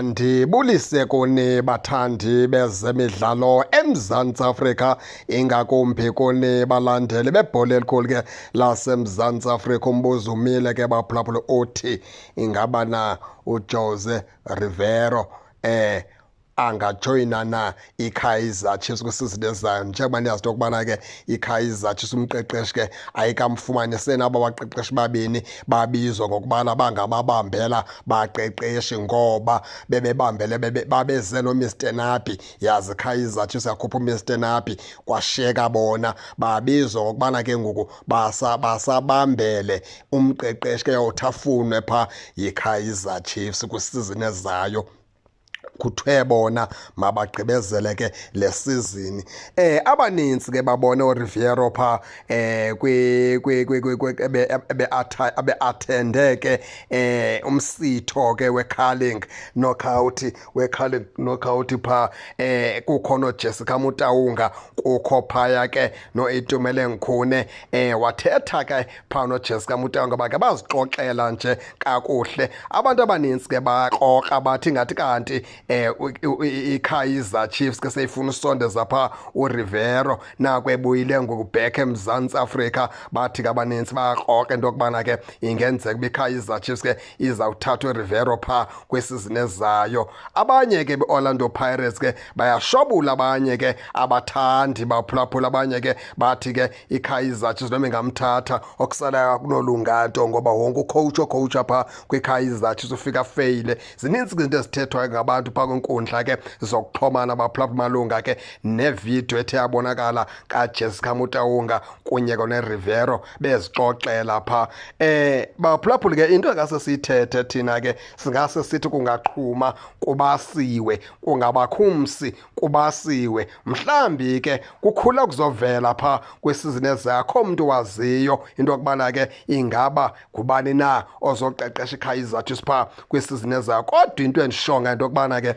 Ndibulise kuni bathandi bezemidlalo eMzantsi Afrika, ingakumbi kuni balandeli bebhola elikhulu ke laseMzantsi Afrika. Umbuzo umile ke baphulaphula uthi ingaba na uJose Riveiro angajoyina na iKaizer Chiefs kwisizini ezayo, njengoba ndiyazi into yokubana ke iKaizer Chiefs umqeqeshi ke ayikamfumaniseni aba baqeqeshi babini babizwa ngokubana bangababambela baqeqeshi, ngoba bebebambele babeze noMr Nabi. Yazi iKaizer Chiefs yakhupha uMr Nabi kwashiyeka bona, babizwa ngokubana ke ngoku basabambele umqeqeshi ke yawuthi afunwe phaa yiKaizer Chiefs kwisizini ezayo. Kuthiwe bona mabagqibezele ke le sizini. Abaninzi ke babone uRiveiro phaa abe-athende ke umsitho ke we-curling knockout phaa kukho noJessica Mutaunga, kukho phaya ke noItumeleng Khune. Wathetha ke phaa noJessica Mutaunga bakhe bazixoxela nje kakuhle. Abantu abaninzi ke baxoxa bathi ngathi kanti iKaizer Chiefs ke seyifuna usondeza phaa uRiveiro nakwebuyile ngoku back eMzantsi Afrika. Bathi ke abanintsi bayaxoxa into yokubana ke ingenzeka uba iKaizer Chiefs ke izawuthatha uRiveiro phaa kwisizini ezayo. Abanye ke beOrlando Pirates ke bayashobula, abanye ke abathandi baphulaphula, abanye ke bathi ke iKaizer Chiefs noma ingamthatha okusalayo kunolunga nto, ngoba wonke ucoacha phaa kwiKaizer Chiefs ufika feyile. Zininzi izinto ezithethwayo ngabantu phaa kwinkundla ke zokuxhomana baphulaphula malunga ke nevidiyo ethe yabonakala kaJessica Mutaunga kunye noRiveiro bezixoxela phaa. Baphulaphula ke into engase siyithethe thina ke singase sithi kungaqhuma kubasiwe, kungabakhumsi kubasiwe. Mhlambi ke kukhula kuzovela phaa kwisizini ezayo, akho mntu waziyo into yokubana ke ingaba ngubani na ozoqeqesha iKaizer Chiefs phaa kwisizini ezayo. Kodwa into endishonga into yokubana ke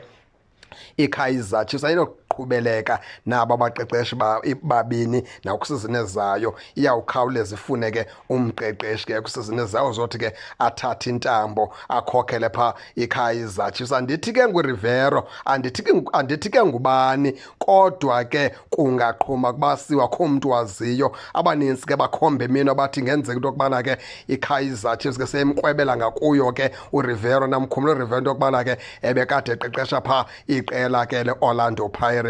iKaizer Chiefs ayinoqhubeleka naba abaqeqeshi babini nakwisizini ezayo. Iyawukhawuleza ifune ke umqeqeshi ke kwisizini ezayo zothi ke athathe intambo akhokhele phaa iKaizer Chiefs. Andithi ke nguRiveiro, andithi ke ngubani, kodwa ke kungaqhuma kubasiwa, akho mntu waziyo. Abanintsi ke bakhomba imino bathi ingenzeka into yokubana ke iKaizer Chiefs ke seyimkrwebela ngakuyo ke uRiveiro. Namkhumbula uRiveiro into yokubana ke ebekade eqeqesha phaa iqela ke leOrlando Pirates.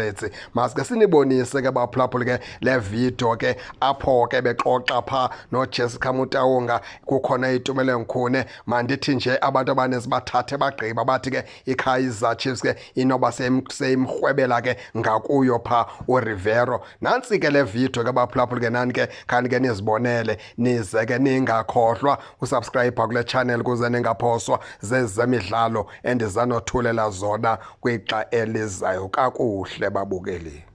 Masike sinibonise ke baphulaphula ke le video ke apho ke bexoxa phaa noJessica Mutaunga, kukhona iTumeleng Khune. Mandithi nje abantu abaninzi bathathe bagqiba bathi ke iKaizer Chiefs ke inoba seyimrhwebela ke ngakuyo phaa uRiveiro. Nantsi ke le video ke baphulaphula ke nani ke khani ke nizibonele, nize ke ningakhohlwa usubscribe kule channel kuze ningaphoswa zezemidlalo endizanothulela zona kwixa elizayo. Kakuhle babukeli.